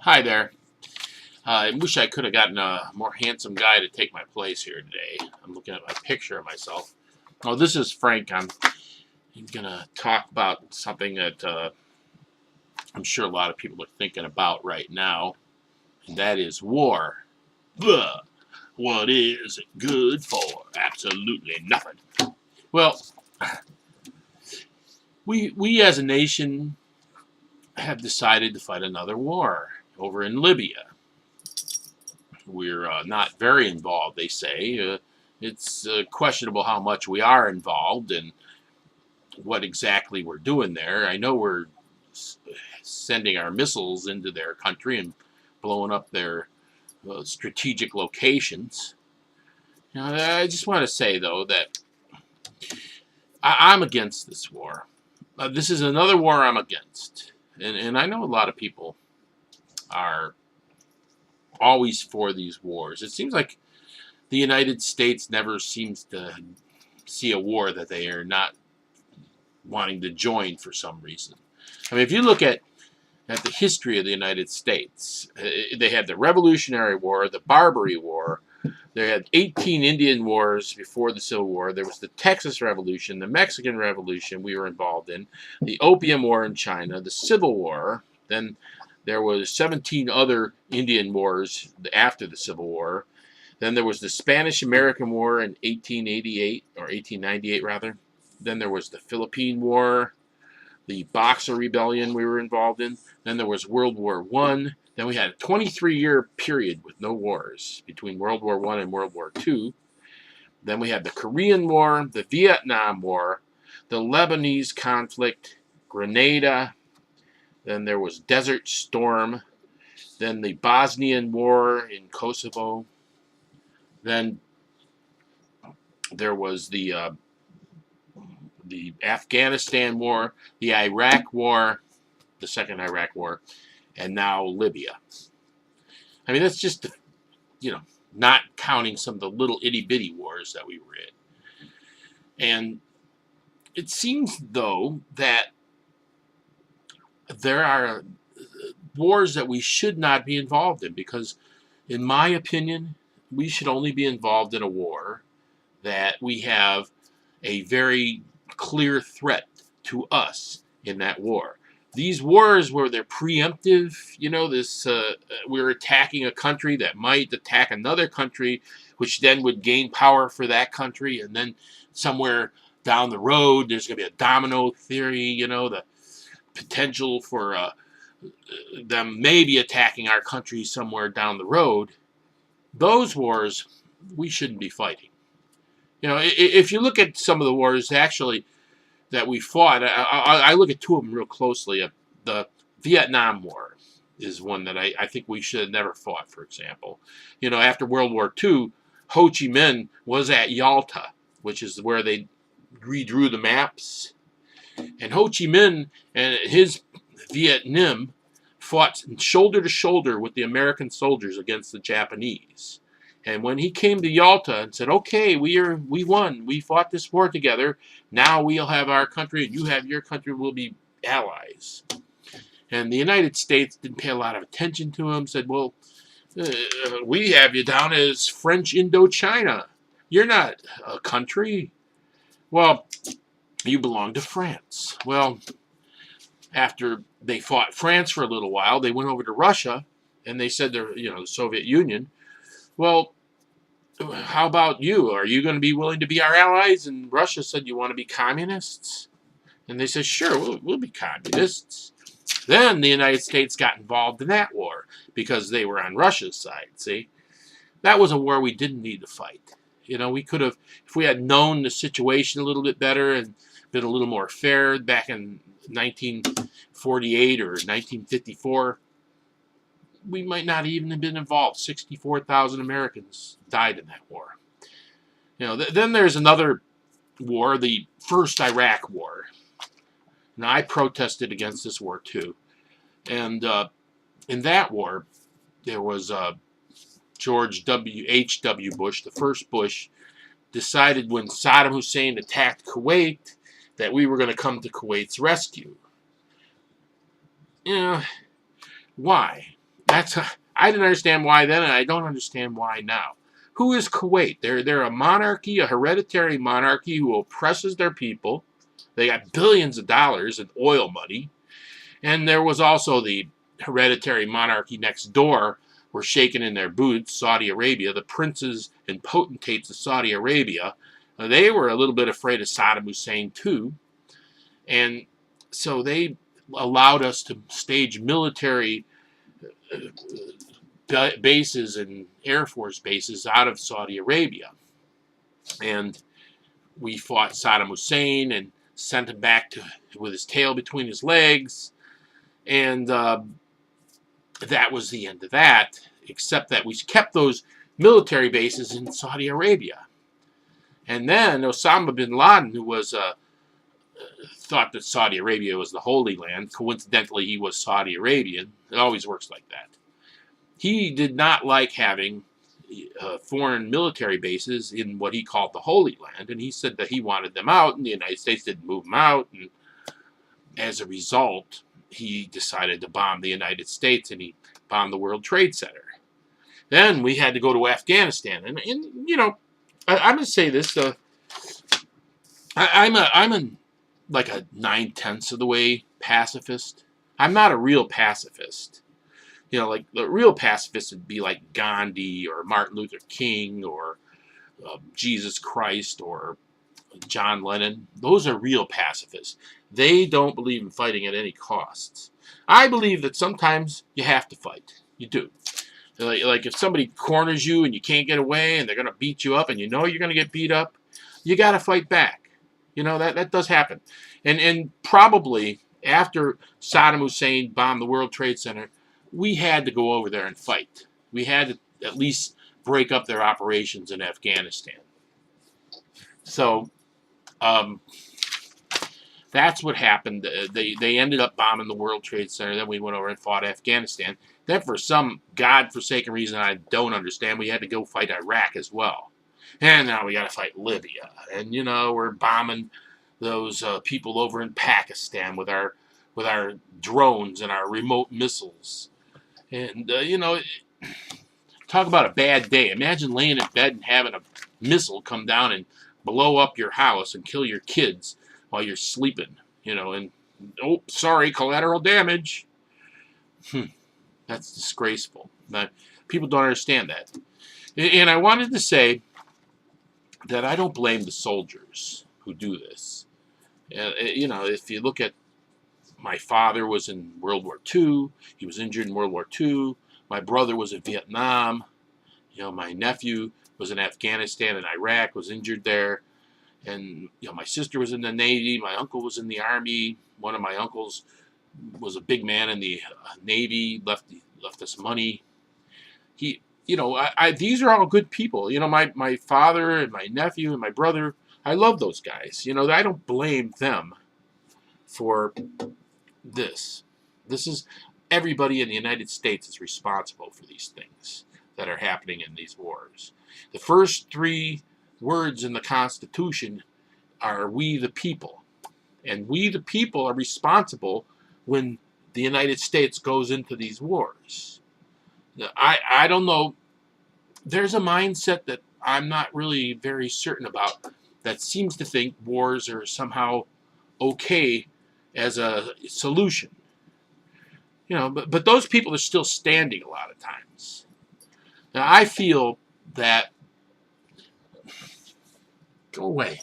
Hi there. I wish I could have gotten a more handsome guy to take my place here today. I'm looking at my picture of myself. Oh, this is Frank. I'm going to talk about something that I'm sure a lot of people are thinking about right now, and that is war. Bluh. What is it good for? Absolutely nothing. Well, we as a nation have decided to fight another war over in Libya. We're not very involved, they say. It's questionable how much we are involved and what exactly we're doing there. I know we're sending our missiles into their country and blowing up their strategic locations. I just want to say, though, that I'm against this war. This is another war I'm against. And I know a lot of people are always for these wars. It seems like the United States never seems to see a war that they are not wanting to join for some reason. I mean, if you look at the history of the United States, they had the Revolutionary War, the Barbary War. They had 18 Indian wars before the Civil War. There was the Texas Revolution, the Mexican Revolution we were involved in, the Opium War in China, the Civil War. Then there was 17 other Indian wars after the Civil War. Then there was the Spanish-American War in 1888, or 1898 rather. Then there was the Philippine War, the Boxer Rebellion we were involved in. Then there was World War I. Then we had a 23-year period with no wars between World War I and World War II. Then we had the Korean War, the Vietnam War, the Lebanese conflict, Grenada. Then there was Desert Storm. Then the Bosnian War in Kosovo. Then there was the Afghanistan War, the Iraq War, the Second Iraq War, and now Libya. I mean, that's just, not counting some of the little itty-bitty wars that we were in. And it seems, though, that there are wars that we should not be involved in because, in my opinion, we should only be involved in a war that we have a very clear threat to us in that war. These wars where they're preemptive, we're attacking a country that might attack another country, which then would gain power for that country, and then somewhere down the road there's going to be a domino theory, the potential for them maybe attacking our country somewhere down the road. Those wars we shouldn't be fighting. If you look at some of the wars actually that we fought, I look at two of them real closely. The Vietnam War is one that I think we should have never fought, for example. After World War II, Ho Chi Minh was at Yalta, which is where they redrew the maps. And Ho Chi Minh and his Viet Minh fought shoulder to shoulder with the American soldiers against the Japanese. And when he came to Yalta and said, okay, we won. We fought this war together. Now we'll have our country and you have your country. We'll be allies. And the United States didn't pay a lot of attention to him. Said, well, we have you down as French Indochina. You're not a country. Well, you belong to France. Well, after they fought France for a little while, they went over to Russia and they said they're, the Soviet Union. Well, how about you? Are you going to be willing to be our allies? And Russia said, you want to be communists? And they said, sure, we'll be communists. Then the United States got involved in that war because they were on Russia's side, see? That was a war we didn't need to fight. We could have, if we had known the situation a little bit better and been a little more fair back in 1948 or 1954, we might not even have been involved. 64,000 Americans died in that war. Then there's another war, the first Iraq War. Now, I protested against this war too. And in that war, there was George H.W. Bush, the first Bush, decided when Saddam Hussein attacked Kuwait that we were going to come to Kuwait's rescue. Why? That's I didn't understand why then, and I don't understand why now. Who is Kuwait? They're a monarchy, a hereditary monarchy who oppresses their people. They got billions of dollars in oil money. And there was also the hereditary monarchy next door were shaking in their boots, Saudi Arabia. The princes and potentates of Saudi Arabia, they were a little bit afraid of Saddam Hussein too. And so they allowed us to stage military bases and Air Force bases out of Saudi Arabia. And we fought Saddam Hussein and sent him back with his tail between his legs. And that was the end of that, except that we kept those military bases in Saudi Arabia. And then Osama bin Laden, who was thought that Saudi Arabia was the Holy Land. Coincidentally, he was Saudi Arabian. It always works like that. He did not like having foreign military bases in what he called the Holy Land, and he said that he wanted them out, and the United States didn't move them out. And as a result, he decided to bomb the United States, and he bombed the World Trade Center. Then we had to go to Afghanistan, and I'm going to say this: I'm like a 9/10 of the way pacifist. I'm not a real pacifist. Like the real pacifist would be like Gandhi or Martin Luther King or Jesus Christ or John Lennon. Those are real pacifists. They don't believe in fighting at any costs. I believe that sometimes you have to fight. You do. Like if somebody corners you and you can't get away and they're going to beat you up and you know you're going to get beat up, you got to fight back. That does happen. And probably after Saddam Hussein bombed the World Trade Center, we had to go over there and fight. We had to at least break up their operations in Afghanistan. So that's what happened. They ended up bombing the World Trade Center. Then we went over and fought Afghanistan. Then for some godforsaken reason I don't understand, we had to go fight Iraq as well. And now we got to fight Libya. And, we're bombing those people over in Pakistan with our drones and our remote missiles. And, talk about a bad day. Imagine laying in bed and having a missile come down and blow up your house and kill your kids while you're sleeping, and, oh, sorry, collateral damage. That's disgraceful. But people don't understand that. And I wanted to say that I don't blame the soldiers who do this. If you look at my father was in World War II. He was injured in World War II. My brother was in Vietnam. My nephew was in Afghanistan and Iraq, was injured there. And, my sister was in the Navy. My uncle was in the Army. One of my uncles was a big man in the Navy, left us money. These are all good people. My father and my nephew and my brother, I love those guys. I don't blame them for this. This is everybody in the United States is responsible for these things that are happening in these wars. The first 3 words in the Constitution are "we the people." And we the people are responsible when the United States goes into these wars. Now, I don't know. There's a mindset that I'm not really very certain about that seems to think wars are somehow okay as a solution. But those people are still standing a lot of times. Now, I feel that... Go away.